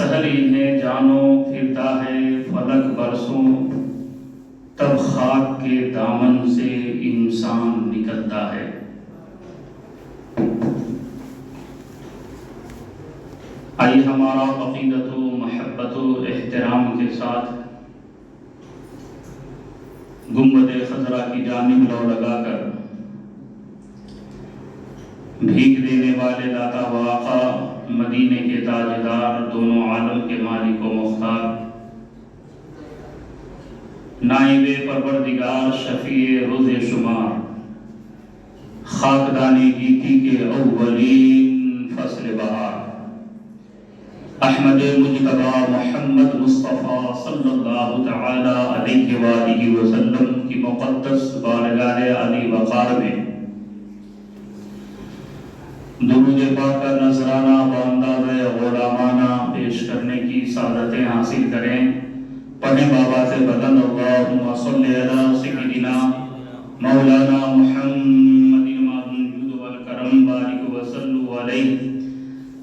سحر انہیں جانو پھرتا ہے فلک برسوں، تب خاک کے دامن سے انسان نکلتا ہے۔ آئیے ہمارا عقیدت و محبت و احترام کے ساتھ گنبد خضرا کی جانب لو لگا کر بھیک دینے والے داتا و آقا، مدینے کے تاجدار، دونوں عالم کے مالک و مختار، نائب پروردگار، شفیع روز شمار، خاکدان گیتی کے اولین فصل بہار، احمد مجتبی محمد مصطفیٰ صلی اللہ تعالی علیہ وآلہ وسلم کی مقدس بارگاہ علی وقار میں درود پاک کا نذرانہ بانداز غلامانہ پیش کرنے کی سعادتیں حاصل کریں۔ پڑھیں بابا سے بلند، اللہم صلی علی سیدنا مولانا محمد الجود والکرم بارک وسلم علیہ،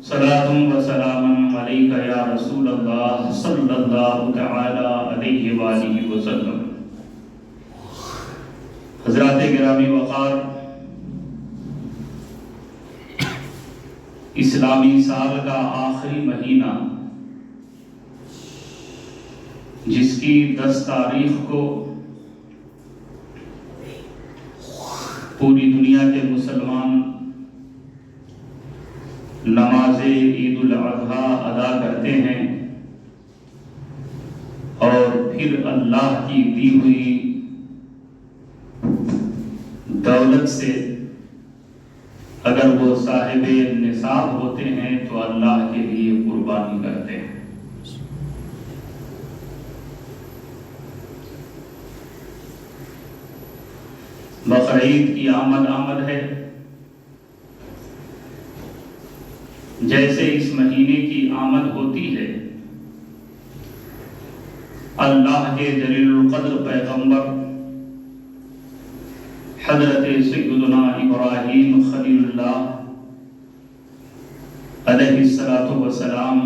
صلاۃ و سلام علیک یا رسول اللہ صلی اللہ تعالی علیہ وآلہ وسلم۔ حضرات گرامی وقار، اسلامی سال کا آخری مہینہ جس کی 10 تاریخ کو پوری دنیا کے مسلمان نماز عید الاضحیٰ ادا کرتے ہیں، اور پھر اللہ کی دی ہوئی دولت سے اگر وہ صاحب نصاب ہوتے ہیں تو اللہ کے لیے قربانی کرتے ہیں۔ بقرعید کی آمد ہے، جیسے اس مہینے کی آمد ہوتی ہے، اللہ کے جلیل القدر پیغمبر حضرت سیدنا ابراہیم خلیل اللہ علیہ السلام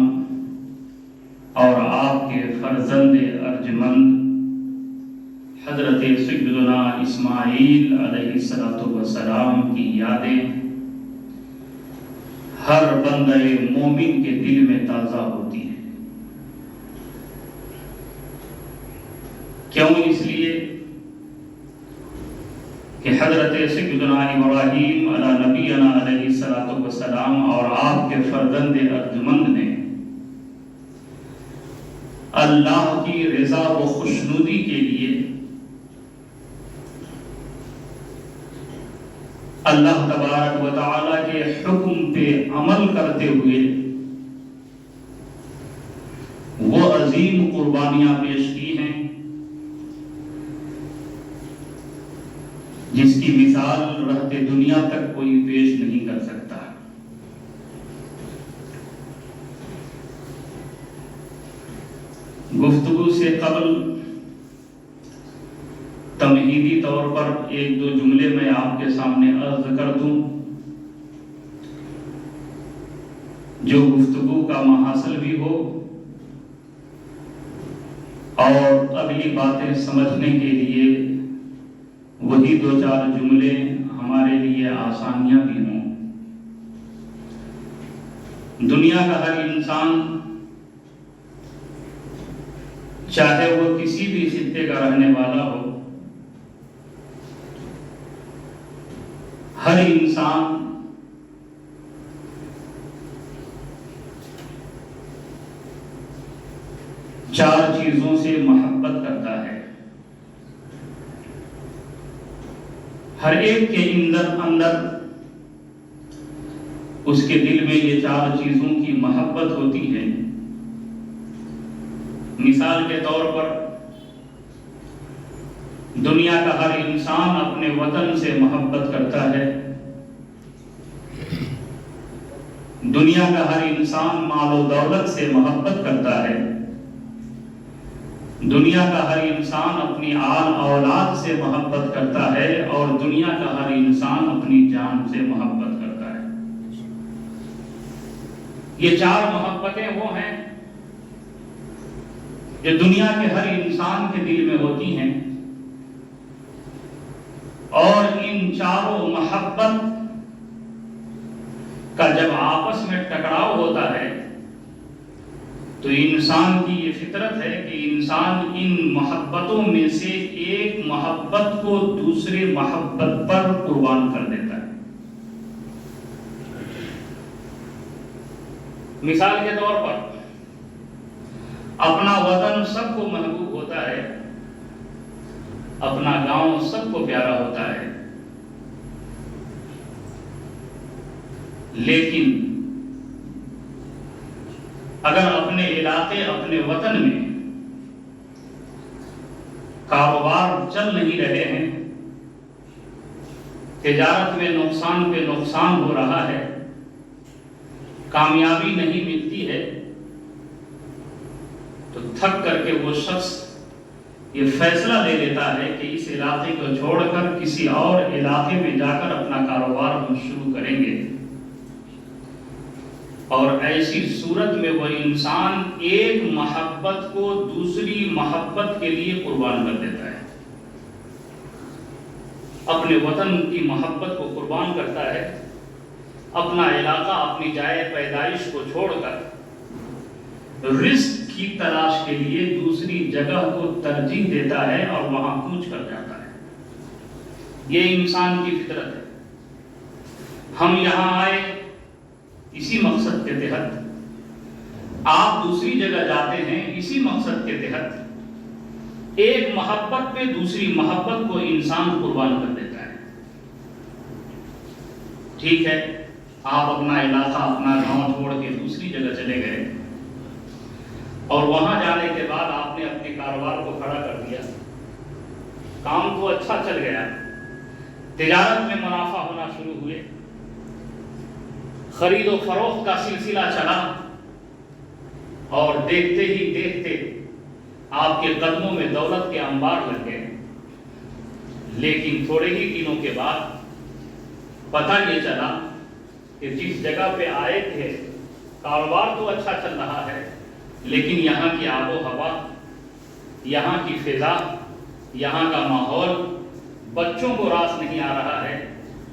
اور آپ کے فرزند ارجمند حضرت سیدنا اسماعیل علیہ السلام کی یادیں ہر بندہ مومن کے دل میں تازہ ہوتی ہیں۔ کیوں؟ اس لیے کہ حضرت سیدنا ابراہیم علی نبینا علیہ السلام اور آپ کے فرزند ارجمند نے اللہ کی رضا و خوشنودی کے لیے اللہ تبارک و تعالی کے حکم پہ عمل کرتے ہوئے وہ عظیم قربانیاں پیش کی ہیں جس کی مثال رہتے دنیا تک کوئی پیش نہیں کر سکتا۔ گفتگو سے قبل تمہیدی طور پر ایک دو جملے میں آپ کے سامنے عرض کر دوں جو گفتگو کا محاصل بھی ہو اور اگلی باتیں سمجھنے کے لیے وہی 2-4 جملے ہمارے لیے آسانیاں بھی ہوں۔ دنیا کا ہر انسان چاہے وہ کسی بھی خطے کا رہنے والا ہو، ہر انسان چار چیزوں سے محبت کرتا ہے۔ ہر ایک کے اندر اس کے دل میں یہ 4 چیزوں کی محبت ہوتی ہے۔ مثال کے طور پر دنیا کا ہر انسان اپنے وطن سے محبت کرتا ہے، دنیا کا ہر انسان مال و دولت سے محبت کرتا ہے، دنیا کا ہر انسان اپنی آل اولاد سے محبت کرتا ہے، اور دنیا کا ہر انسان اپنی جان سے محبت کرتا ہے۔ یہ 4 محبتیں وہ ہیں جو دنیا کے ہر انسان کے دل میں ہوتی ہیں، اور ان چاروں محبت کا جب آپس میں ٹکراؤ ہوتا ہے تو انسان کی یہ فطرت ہے کہ انسان ان محبتوں میں سے ایک محبت کو دوسرے محبت پر قربان کر دیتا ہے۔ مثال کے طور پر اپنا وطن سب کو محبوب ہوتا ہے، اپنا گاؤں سب کو پیارا ہوتا ہے، لیکن اگر اپنے علاقے اپنے وطن میں کاروبار چل نہیں رہے ہیں، تجارت میں نقصان پہ نقصان ہو رہا ہے، کامیابی نہیں ملتی ہے، تو تھک کر کے وہ شخص یہ فیصلہ لے لیتا ہے کہ اس علاقے کو چھوڑ کر کسی اور علاقے میں جا کر اپنا کاروبار ہم شروع کریں گے، اور ایسی صورت میں وہ انسان ایک محبت کو دوسری محبت کے لیے قربان کر دیتا ہے، اپنے وطن کی محبت کو قربان کرتا ہے، اپنا علاقہ اپنی جائے پیدائش کو چھوڑ کر رزق کی تلاش کے لیے دوسری جگہ کو ترجیح دیتا ہے اور وہاں کوچ کر جاتا ہے۔ یہ انسان کی فطرت ہے۔ ہم یہاں آئے اسی مقصد کے تحت، آپ دوسری جگہ جاتے ہیں اسی مقصد کے تحت، ایک محبت پہ دوسری محبت کو انسان قربان کر دیتا ہے۔ ٹھیک ہے، آپ اپنا علاقہ اپنا گاؤں چھوڑ کے دوسری جگہ چلے گئے، اور وہاں جانے کے بعد آپ نے اپنے کاروبار کو کھڑا کر دیا، کام تو اچھا چل گیا، تجارت میں منافع ہونا شروع ہوئے، خرید و فروخت کا سلسلہ چلا، اور دیکھتے ہی دیکھتے آپ کے قدموں میں دولت کے انبار لگ گئے، لیکن تھوڑے ہی دنوں کے بعد پتہ یہ چلا کہ جس جگہ پہ آئے تھے کاروبار تو اچھا چل رہا ہے، لیکن یہاں کی آب و ہوا، یہاں کی فضا، یہاں کا ماحول بچوں کو راس نہیں آ رہا ہے،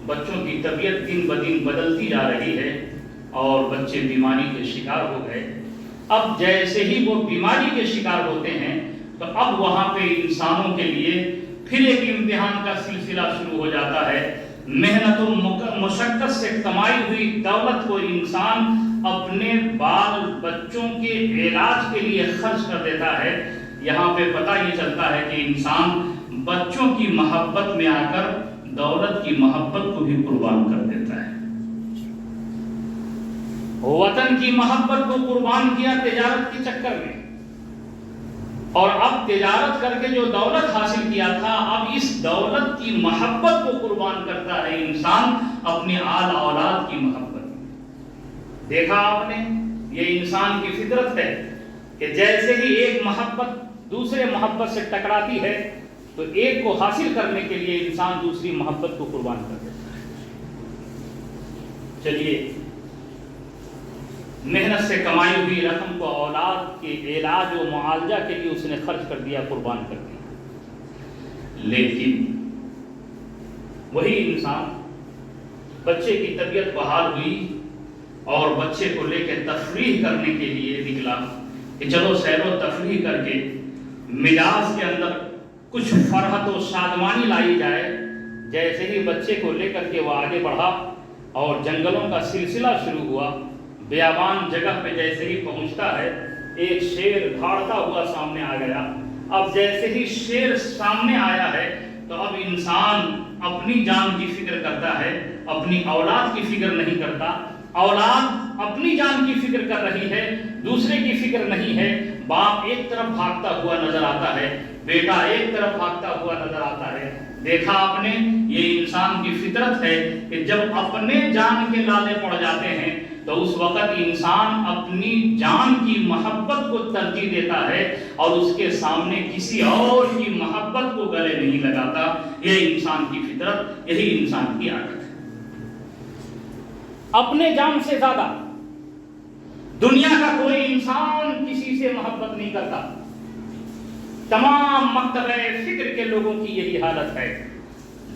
بچوں کی طبیعت دن بدن بدلتی جا رہی ہے، اور بچے بیماری کے شکار ہو گئے۔ اب جیسے ہی وہ بیماری کے شکار ہوتے ہیں تو اب وہاں پہ انسانوں کے لیے پھر ایک امتحان کا سلسلہ شروع ہو جاتا ہے۔ محنت و مشقت سے کمائی ہوئی دولت کو انسان اپنے بال بچوں کے علاج کے لیے خرچ کر دیتا ہے۔ یہاں پہ پتہ یہ چلتا ہے کہ انسان بچوں کی محبت میں آ کر دولت کی محبت کو بھی قربان کر دیتا ہے۔ وطن کی محبت کو قربان کیا تجارت کے چکر میں، اور اب تجارت کر کے جو دولت حاصل کیا تھا، اب اس دولت کی محبت کو قربان کرتا ہے انسان اپنی آل اولاد کی محبت۔ دیکھا آپ نے، یہ انسان کی فطرت ہے کہ جیسے ہی ایک محبت دوسرے محبت سے ٹکراتی ہے تو ایک کو حاصل کرنے کے لیے انسان دوسری محبت کو قربان کر دیتا ہے۔ چلیے، محنت سے کمائی ہوئی رقم کو اولاد کے علاج و معالجہ کے لیے اس نے خرچ کر دیا، قربان کر دیا، لیکن وہی انسان بچے کی طبیعت بحال ہوئی اور بچے کو لے کے تفریح کرنے کے لیے نکلا کہ چلو سیر و تفریح کر کے مزاج کے اندر کچھ فرحت و شادمانی لائی جائے۔ جیسے ہی بچے کو لے کر کے وہ آگے بڑھا اور جنگلوں کا سلسلہ شروع ہوا، بیابان جگہ پہ جیسے ہی پہنچتا ہے، ایک شیر دھاڑتا ہوا سامنے آ گیا۔ اب جیسے ہی شیر سامنے آیا ہے تو اب انسان اپنی جان کی فکر کرتا ہے، اپنی اولاد کی فکر نہیں کرتا۔ اولاد اپنی جان کی فکر کر رہی ہے، دوسرے کی فکر نہیں ہے۔ باپ ایک طرف بھاگتا ہوا نظر آتا ہے، بیٹا ایک طرف بھاگتا ہوا نظر آتا ہے۔ دیکھا آپ نے، یہ انسان کی فطرت ہے کہ جب اپنے جان کے لالے پڑ جاتے ہیں تو اس وقت انسان اپنی جان کی محبت کو ترجیح دیتا ہے اور اس کے سامنے کسی اور کی محبت کو گلے نہیں لگاتا۔ یہ انسان کی فطرت، یہی انسان کی عادت ہے۔ اپنے جان سے زیادہ دنیا کا کوئی انسان کسی سے محبت نہیں کرتا۔ تمام مکتبہ فکر کے لوگوں کی یہی حالت ہے.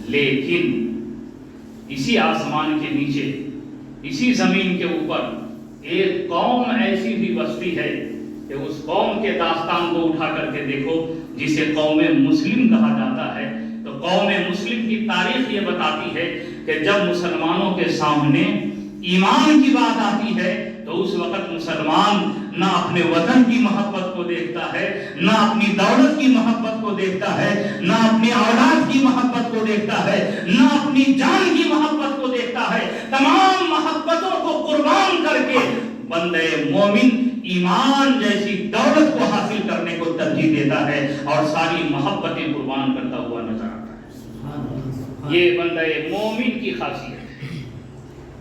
لیکن اسی آسمان کے نیچے، اسی زمین کے اوپر ایک قوم ایسی بھی بستی ہے کہ اس قوم کے داستان کو اٹھا کر کے دیکھو، جسے قوم مسلم کہا جاتا ہے. تو قوم مسلم کی تاریخ یہ بتاتی ہے کہ جب مسلمانوں کے سامنے ایمان کی بات آتی ہے تو اس وقت مسلمان نہ اپنے وطن کی محبت کو دیکھتا ہے، نہ اپنی دولت کی محبت کو دیکھتا ہے، نہ اپنی اولاد کی محبت کو دیکھتا ہے، نہ اپنی جان کی محبت کو دیکھتا ہے. تمام محبتوں کو قربان کر کے بندے مومن ایمان جیسی دولت کو حاصل کرنے کو ترجیح دیتا ہے اور ساری محبتیں قربان کرتا ہوا نظر آتا ہے. یہ بندے مومن کی خاصیت ہے،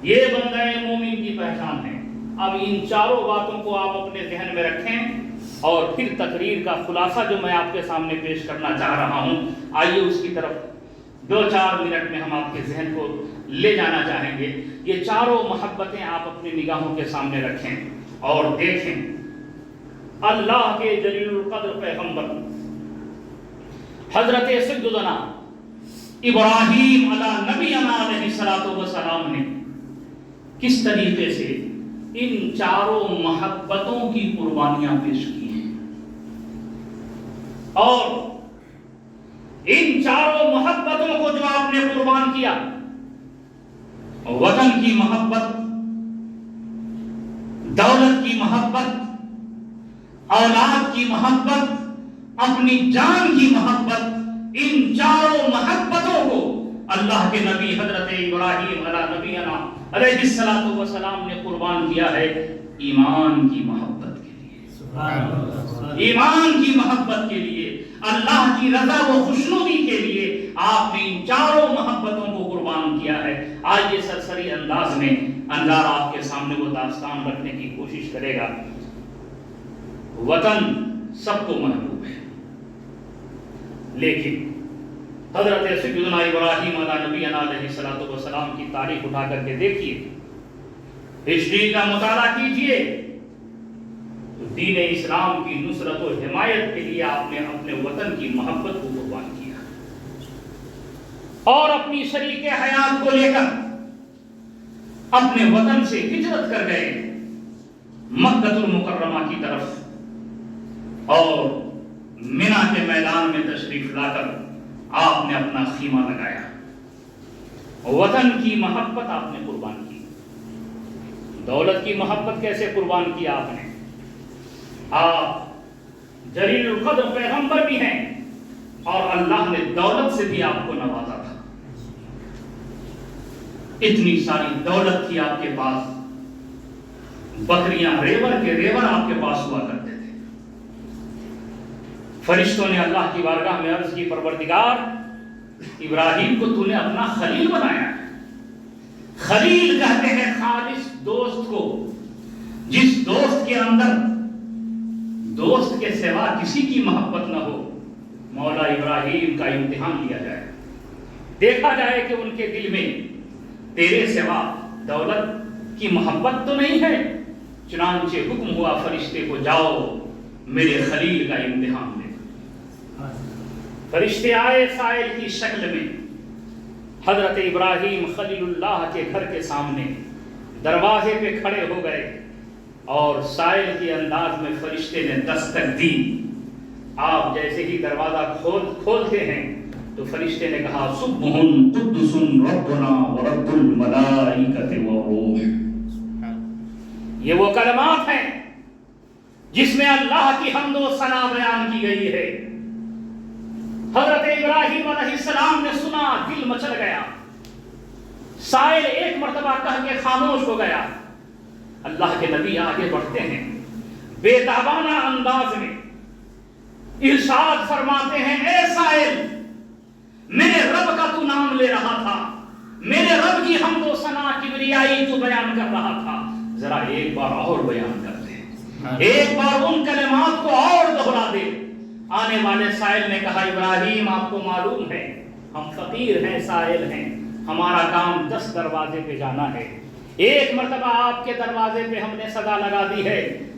یہ بندے مومن کی پہچان ہے. اب ان چاروں باتوں کو آپ اپنے ذہن میں رکھیں اور پھر تقریر کا خلاصہ جو میں آپ کے سامنے پیش کرنا چاہ رہا ہوں، آئیے اس کی طرف 2-4 منٹ میں ہم آپ کے ذہن کو لے جانا چاہیں گے. یہ چاروں محبتیں آپ اپنی نگاہوں کے سامنے رکھیں اور دیکھیں. اللہ کے جلیل القدر پیغمبر حضرت سیدنا ابراہیم علیہ نبینا علیہ الصلوۃ والسلام نے کس طریقے سے ان چاروں محبتوں کی قربانیاں پیش کی ہیں، اور ان چاروں محبتوں کو جو آپ نے قربان کیا، وطن کی محبت، دولت کی محبت، اولاد کی محبت، اپنی جان کی محبت، ان چاروں محبتوں کو اللہ کے نبی حضرت ابراہیم علیہ نبینا علیہ الصلوۃ والسلام نے قربان کیا ہے ایمان کی محبت کے لیے. ایمان کی محبت کے لیے، اللہ کی رضا و خوشنودی کے لیے آپ نے ان چاروں محبتوں کو قربان کیا ہے. آج یہ سرسری انداز میں انگار آپ کے سامنے وہ داستان رکھنے کی کوشش کرے گا. وطن سب کو محبوب ہے، لیکن حضرت سیدنا ابراہیم علیہ نبینا علیہ الصلوۃ والسلام کی تاریخ اٹھا کر کے دیکھیے، ہسٹری کا مطالعہ کیجئے تو دین اسلام کی نصرت و حمایت کے لیے آپ نے اپنے وطن کی محبت کو قربان کیا اور اپنی شریک حیات کو لے کر اپنے وطن سے ہجرت کر گئے مکہ المکرمہ کی طرف، اور منی کے میدان میں تشریف لا کر آپ نے اپنا خیمہ لگایا. وطن کی محبت آپ نے قربان کی. دولت کی محبت کیسے قربان کی آپ نے؟ آپ جلیل القدر پیغمبر بھی ہیں اور اللہ نے دولت سے بھی آپ کو نوازا تھا. اتنی ساری دولت تھی آپ کے پاس، بکریاں ریور کے ریور آپ کے پاس ہوا کرتے تھے. فرشتوں نے اللہ کی بارگاہ میں عرض کی، پروردگار ابراہیم کو تو نے اپنا خلیل بنایا. خلیل کہتے ہیں خالص دوست کو، جس دوست کے اندر دوست کے سوا کسی کی محبت نہ ہو. مولا ابراہیم کا امتحان لیا جائے، دیکھا جائے کہ ان کے دل میں تیرے سوا دولت کی محبت تو نہیں ہے. چنانچہ حکم ہوا فرشتے کو، جاؤ میرے خلیل کا امتحان لے. فرشتے آئے سائل کی شکل میں، حضرت ابراہیم خلیل اللہ کے گھر کے سامنے دروازے پہ کھڑے ہو گئے اور سائل کے انداز میں فرشتے نے دستک دی. آپ جیسے ہی دروازہ کھولتے ہیں تو فرشتے نے کہا، سبح قدس ربنا ورب الملائکۃ والروح. یہ وہ کلمات ہیں جس میں اللہ کی حمد و ثنا بیان کی گئی ہے. حضرت ابراہیم علیہ السلام نے سنا، دل مچل گیا. سائل ایک مرتبہ کہہ کے خاموش ہو گیا. اللہ کے نبی آگے بڑھتے ہیں، بے تابانہ انداز میں ارشاد فرماتے ہیں، اے سائل، میرے رب کا تو نام لے رہا تھا، میرے رب کی حمد و ثنا کبریائی تو بیان کر رہا تھا، ذرا ایک بار اور بیان کر دے، ایک بار ان کلمات کو اور دوہرا دے. آنے والے سائل نے کہا، ابراہیم آپ کو معلوم ہے ہم فقیر ہیں، سائل ہیں، ہمارا کام 10 دروازے پہ جانا ہے. ایک مرتبہ آپ کے دروازے پہ ہم نے صدا لگا دی ہے،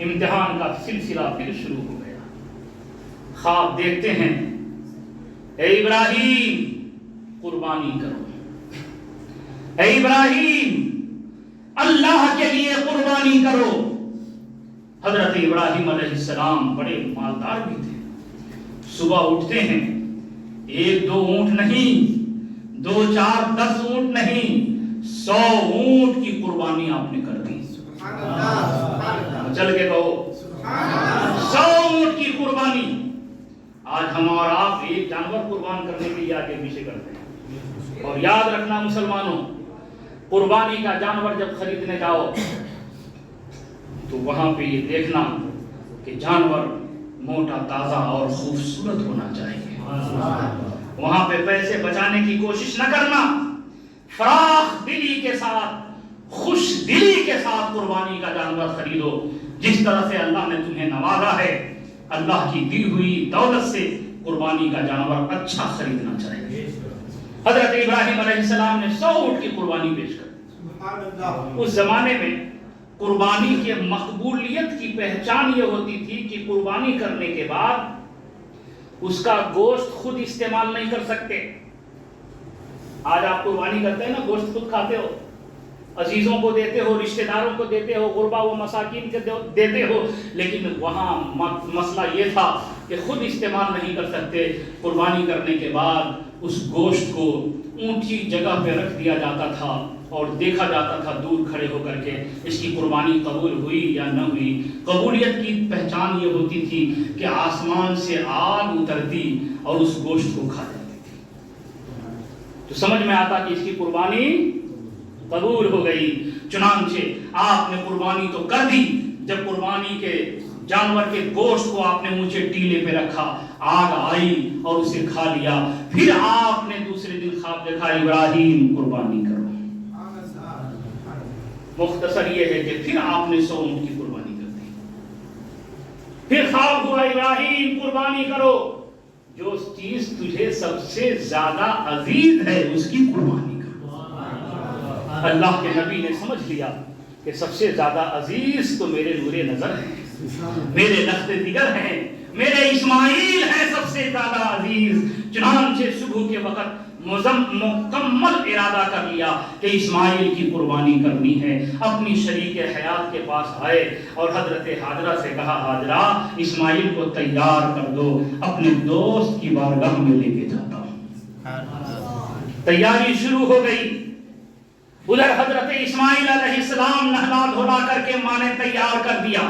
امتحان کا سلسلہ پھر شروع ہو گیا. خواب دیکھتے ہیں, اے ابراہیم قربانی کرو, اے ابراہیم اللہ کے لیے قربانی کرو. حضرت ابراہیم علیہ السلام بڑے مالدار بھی تھے. صبح اٹھتے ہیں, 1-2 اونٹ نہیں, 2, 4, 10 اونٹ نہیں, 100 اونٹ کی قربانی آپ نے کر دی. چل کے کہو 100 اونٹ کی قربانی. آج ہم اور آپ ایک جانور قربان کرنے کے لیے آگے پیچھے کرتے ہیں. اور یاد رکھنا مسلمانوں, قربانی کا جانور جب خریدنے جاؤ تو وہاں پہ یہ دیکھنا کہ جانور موٹا, تازہ اور خوبصورت ہونا چاہیے. وہاں پہ پیسے بچانے کی کوشش نہ کرنا, فراخ دلی کے ساتھ, خوش دلی کے ساتھ قربانی کا جانور خریدو. جس طرح سے اللہ نے تمہیں نوازا ہے, اللہ کی دی ہوئی دولت سے قربانی کا جانور اچھا خریدنا چاہیے. حضرت ابراہیم علیہ السلام نے 100 اونٹ کی قربانی پیش کر دی. اس زمانے میں قربانی کے مقبولیت کی پہچان یہ ہوتی تھی کہ قربانی کرنے کے بعد اس کا گوشت خود استعمال نہیں کر سکتے. آج آپ قربانی کرتے ہیں نا, گوشت خود کھاتے ہو, عزیزوں کو دیتے ہو, رشتہ داروں کو دیتے ہو, غربا و مساکین کو دیتے ہو, لیکن وہاں مسئلہ یہ تھا کہ خود استعمال نہیں کر سکتے. قربانی کرنے کے بعد اس گوشت کو اونچی جگہ پہ رکھ دیا جاتا تھا اور دیکھا جاتا تھا دور کھڑے ہو کر کے اس کی قربانی قبول ہوئی یا نہ ہوئی. قبولیت کی پہچان یہ ہوتی تھی کہ آسمان سے آگ اترتی اور اس گوشت کو کھا جاتی تھی, تو سمجھ میں آتا کہ اس کی قربانی قبول ہو گئی. چنانچہ آپ نے قربانی تو کر دی. جب قربانی کے جانور کے گوشت کو آپ نے اونچے ٹیلے پہ رکھا, آگ آئی اور اسے کھا لیا. پھر آپ نے دوسرے دن خواب دیکھا, ابراہیم قربانی کرو. مختصر یہ ہے کہ پھر آپ نے 100 اونٹ کی قربانی کر دی. پھر خواب ہوا, ابراہیم قربانی کرو. جو چیز تجھے سب سے زیادہ عزیز ہے اس کی قربانی کرو. اللہ کے نبی نے سمجھ لیا کہ سب سے زیادہ عزیز تو میرے نور نظر ہیں, میرے لخت دیگر ہیں, میرے اسماعیل ہیں سب سے زیادہ عزیز. چنانچہ صبح کے وقت مکمل ارادہ کر لیا کہ اسماعیل کی قربانی کرنی ہے. اپنی شریک حیات کے پاس آئے اور حضرت حاجرہ سے کہا, حاجرہ اسماعیل کو تیار کر دو, اپنے دوست کی بارگاہ میں لے کے جاتا ہوں. تیاری شروع ہو گئی. ادھر حضرت اسماعیل علیہ السلام نہلا دھولا کر کے ماں نے تیار کر دیا.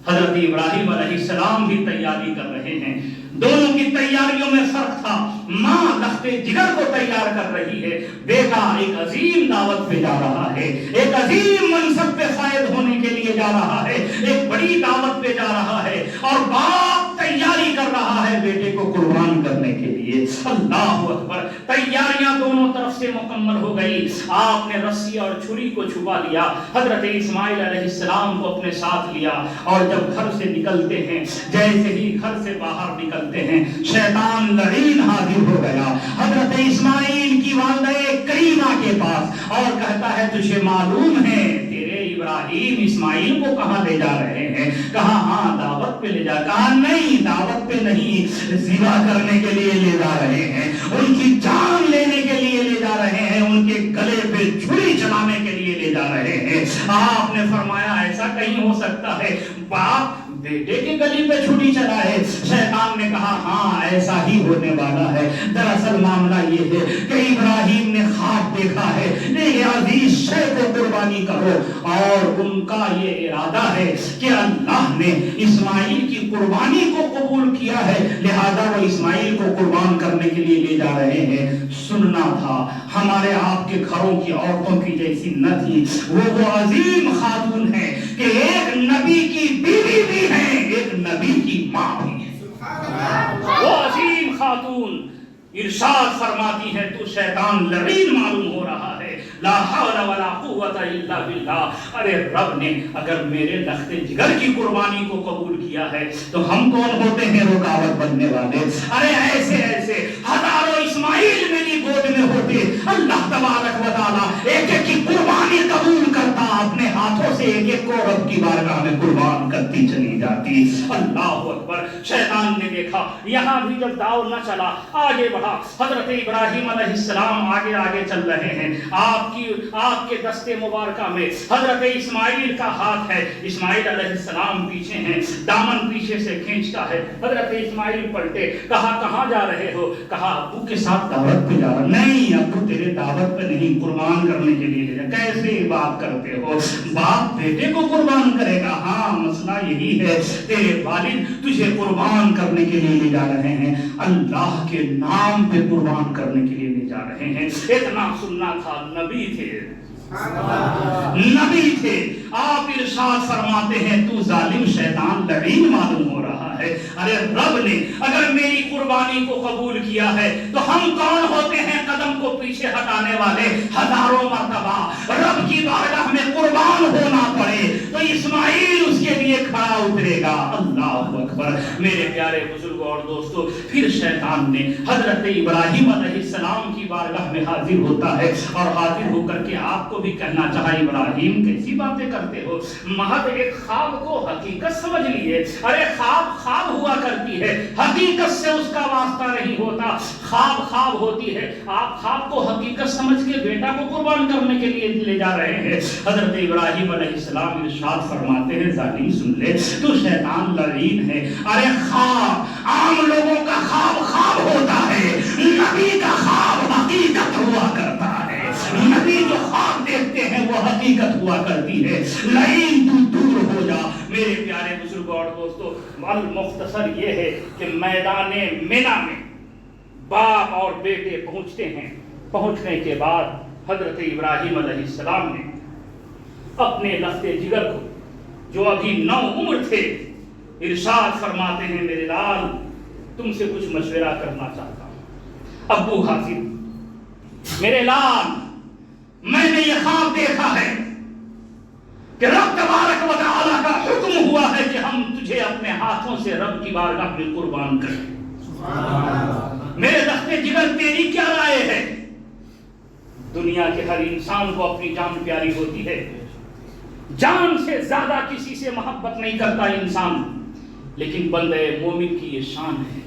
حضرت ابراہیم علیہ السلام بھی تیاری کر رہے ہیں. دونوں کی تیاریوں میں فرق تھا. ماں لخت جگر کو تیار کر رہی ہے, بیٹا ایک عظیم دعوت پہ جا رہا ہے, ایک عظیم منصب پہ فائد ہونے کے لیے جا رہا ہے, ایک بڑی دعوت پہ جا رہا ہے, اور باپ تیاری کر رہا ہے بیٹے کو قربان کرنے کے لیے. اللہ اکبر. تیاریاں دونوں طرف سے مکمل ہو گئی. آپ نے رسی اور چھری کو چھپا لیا, حضرت اسماعیل علیہ السلام کو اپنے ساتھ لیا, اور جب گھر سے نکلتے ہیں, جیسے ہی گھر سے باہر نکلتے ہیں, شیطان لعین حاضر ہو گیا حضرت اسماعیل کی والدہ کریمہ کے پاس اور کہتا ہے, تجھے معلوم ہے تیرے ابراہیم اسماعیل کو کہاں لے جا رہے ہیں؟ کہا ہاں دعوت پہ لے جا. کہا نہیں دعوت پہ نہیں, ذبح کرنے کے لیے لے جا رہے ہیں, ان کی جان لینے کے لیے لے جا رہے ہیں, ان کے گلے پہ چھری چلانے کے لیے لے جا رہے ہیں. آپ نے فرمایا ایسا کہیں ہو سکتا ہے باپ بیٹے کے گلی پہ چھری چلائے؟ شیطان نے کہا ہاں ایسا ہی ہونے والا ہے. دراصل معاملہ یہ ہے کہ ابراہیم نے خواب دیکھا ہے, یہ عزیز شے کو قربانی کرو, اور ان کا یہ ارادہ ہے کہ اللہ نے اسماعیل کی قربانی کو قبول کیا ہے, لہذا وہ اسماعیل کو قربان کرنے کے لیے لے جا رہے ہیں. سننا تھا ہمارے آپ کے گھروں کی عورتوں کی جیسی نہ تھی, وہ عظیم خاتون ہے کہ ایک نبی کی بیوی بھی ہے, ایک نبی کی ماں بھی ہے. وہ عظیم خاتون ارشاد فرماتی ہے, تو شیطان لعین معلوم ہو رہا ہے, لا حول ولا قوت الا باللہ. ارے رب نے اگر میرے لخت جگر کی قربانی کو قبول کیا ہے تو ہم کون ہوتے ہیں رکاوٹ بننے والے؟ ارے ایسے ایسے ہزاروں اسماعیل میری گود میں ہوتے, اللہ تبارک و تعالی ایک ایک کی قربانی قبول کرتا, اپنے ہاتھ ہاتھوں سے ایک ایک کو رب کی بارگاہ میں قربان کرتی چلی جاتی. اللہ اکبر. شیطان نے دیکھا یہاں بھی جب داؤ نہ چلا, آگے بڑھا. حضرت ابراہیم علیہ السلام آگے آگے چل رہے ہیں. آپ کے دستے مبارکہ میں حضرت اسماعیل کا ہاتھ ہے. اسماعیل علیہ السلام پیچھے ہیں, دامن پیچھے سے کھینچتا ہے. حضرت اسماعیل پلٹے, کہا کہاں جا رہے ہو؟ کہا ابو کے ساتھ دعوت پہ جا رہا. نہیں ابو تیرے دعوت پہ نہیں, قربان کرنے کے لیے لے جا. کیسے بات کرتے ہو؟ باپ بیٹے کو قربان کرے گا. ہاں مسئلہ یہی ہے, تیرے والد تجھے قربان کرنے کے لیے لے جا رہے ہیں, اللہ کے نام پہ قربان کرنے کے لیے لے جا رہے ہیں. اتنا سننا تھا, نبی تھے, نبی تھے. آپ ارشاد فرماتے ہیں تو ظالم شیطان لعین معلوم ہو رہا ہے. ارے رب نے اگر میری قربانی کو قبول کیا ہے تو ہم کون ہوتے ہیں قدم کو پیچھے ہٹانے والے؟ ہزاروں مرتبہ رب کی بارگاہ میں قربان ہونا پڑے تو اسماعیل اس کے لیے کھڑا اترے گا. اللہ اکبر. میرے پیارے بزرگوں اور دوستوں, پھر شیطان نے حضرت ابراہیم علیہ السلام کی بارگاہ میں حاضر ہوتا ہے اور حاضر ہو کر کے آپ کو بھی کہنا چاہا ابراہیم کیسی باتیں کرتے ہو, محض ایک خواب کو حقیقت سمجھ لیے. ارے خواب ہوا کرتی ہے, حقیقت سے اس کا واسطہ نہیں ہوتا. خواب ہوتی ہے. آپ خواب کو حقیقت سمجھ کے بیٹا کو قربان کرنے کے لیے لے جا رہے ہیں. حضرت ابراہیم علیہ السلام ارشاد فرماتے ہیں ظالم سن لے, تو شیطان لعین ہے. ارے خواب عام لوگوں کا خواب ہوتا ہے, نبی کا خواب حقیقت ہوا کرتا ہے. نبی جو خواب دیکھتے ہیں وہ حقیقت ہوا کرتی ہے. لعین تو دور ہو جا. میرے پیارے بزرگوں اور دوستوں, مختصر یہ ہے کہ میدان مینا میں باپ اور بیٹے پہنچتے ہیں. پہنچنے کے بعد حضرت ابراہیم علیہ السلام نے اپنے لختے جگر کو جو ابھی 9 عمر تھے ارشاد فرماتے ہیں میرے لال تم سے کچھ مشورہ کرنا چاہتا ہوں. ابو حاضر, میرے لال میں نے یہ خواب دیکھا ہے کہ رب تبارک و تعالیٰ کا حکم ہوا ہے کہ ہم تجھے اپنے ہاتھوں سے رب کی بارگاہ میں قربان کریں. میرے لختے جگر تیری کیا رائے ہے؟ دنیا کے ہر انسان کو اپنی جان پیاری ہوتی ہے, جان سے زیادہ کسی سے محبت نہیں کرتا انسان, لیکن بندے مومن کی یہ شان ہے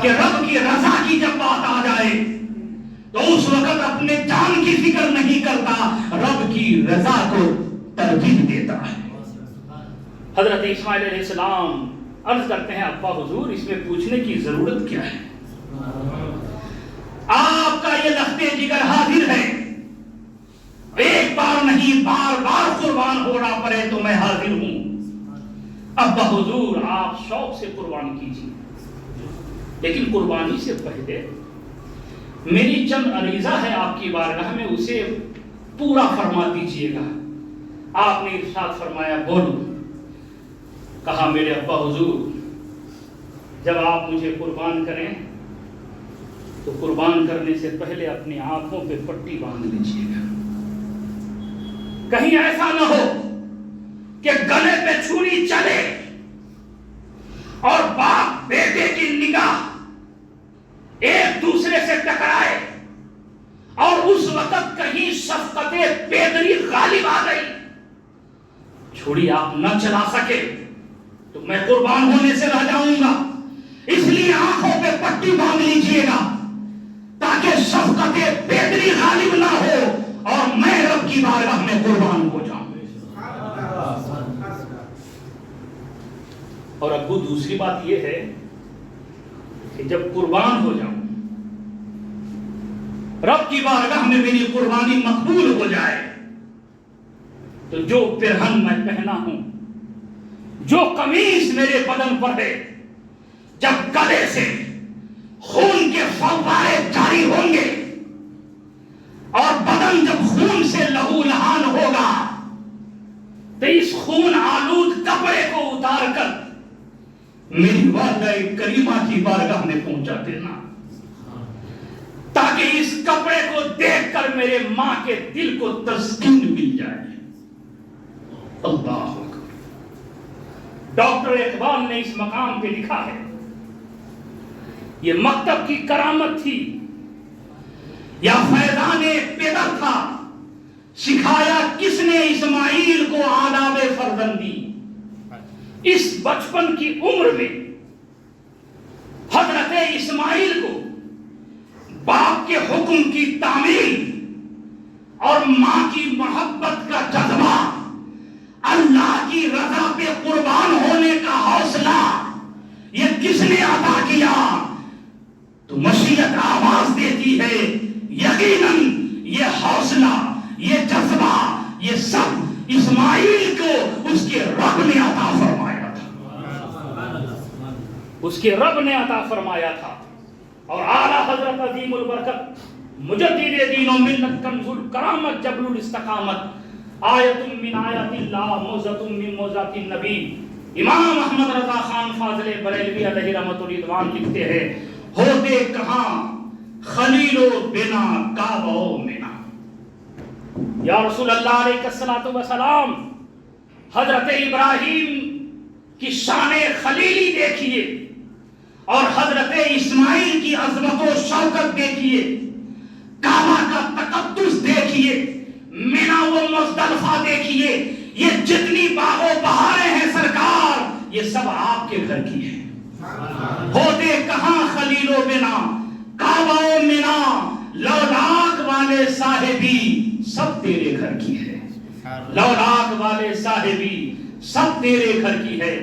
کہ رب کی رضا کی جب بات آ جائے تو اس وقت اپنے جان کی فکر نہیں کرتا, رب کی رضا کو ترجیح دیتا ہے. حضرت اسماعیل علیہ السلام عرض کرتے ہیں ابا حضور اس میں پوچھنے کی ضرورت کیا ہے؟ آپ کا یہ لختے جگر حاضر ہے, ایک بار نہیں بار بار قربان ہونا پڑے تو میں حاضر ہوں. ابا حضور آپ شوق سے قربان کیجیے, لیکن قربانی سے پہلے میری چند عریضہ ہے آپ کی بارگاہ میں, اسے پورا فرما دیجیے گا. آپ نے ارشاد فرمایا بولو. کہا میرے ابا حضور جب آپ مجھے قربان کریں تو قربان کرنے سے پہلے اپنی آنکھوں پہ پٹی باندھ لیجیے گا. کہیں ایسا نہ ہو کہ گلے پہ چھری چلے اور باپ بیٹے کی نگاہ ایک دوسرے سے ٹکرائے اور اس وقت کہیں شفقت پیدری غالب آ گئی, چھری آپ نہ چلا سکے تو میں قربان ہونے سے رہ جاؤں گا. اس لیے آنکھوں پہ پٹی باندھ لیجیے گا تاکہ شفقت پیدری غالب نہ ہو اور میں رب کی بارگاہ میں قربان ہو جاؤں. اور ابو دوسری بات یہ ہے کہ جب قربان ہو جاؤں, رب کی بارگاہ میں میری قربانی مقبول ہو جائے تو جو پرہن میں پہنا ہوں, جو قمیص میرے بدن پر ہے, جب گلے سے خون کے فوارے جاری ہوں گے اور بدن جب خون سے لہو لہان ہوگا تو اس خون آلود کپڑے کو اتار کر میری والدہ کریمہ کی بارگاہ میں پہنچا دینا تاکہ اس کپڑے کو دیکھ کر میرے ماں کے دل کو تسکین مل جائے. اللہ اکبر. ڈاکٹر اقبال نے اس مقام پہ لکھا ہے, یہ مکتب کی کرامت تھی یا فیضان پیدر تھا سکھایا کس نے اسماعیل کو آداب فرزندی. اس بچپن کی عمر میں حضرت اسماعیل کو باپ کے حکم کی تعمیل اور ماں کی محبت کا جذبہ، اللہ کی رضا پہ قربان ہونے کا حوصلہ، یہ کس نے عطا کیا؟ تو مشیت آواز دیتی ہے یقیناً یہ حوصلہ، یہ جذبہ، یہ سب اسماعیل کو اس کے رب نے عطا فرمایا تھا، اس کے رب نے عطا فرمایا تھا. اور اعلیٰ حضرت عظیم البرکت مجدد دین و ملت کنز الکرامت جبل الاستقامت آیت من آیات اللہ موعظۃ من موعظات النبی امام احمد رضا خان فاضل بریلوی علیہ رحمۃ الرضوان لکھتے ہیں، ہوتے کہاں خلیل و بنا کعبہ و منا. یا رسول اللہ علیہ الصلوۃ والسلام، حضرت ابراہیم کی شان خلیلی دیکھیے اور حضرت اسماعیل کی عظمت و شوکت دیکھیے، کعبہ کا تقدس دیکھیے، مینا و مزدلفہ دیکھیے. یہ جتنی باغ و بہاریں ہیں سرکار، یہ سب آپ کے گھر کی ہیں. ہوتے کہاں خلیل و بنا کعبہ و مینا، لولاک والے صاحبی سب تیرے گھر کی ہے، لولاک والے صاحبی سب تیرے گھر کی ہے.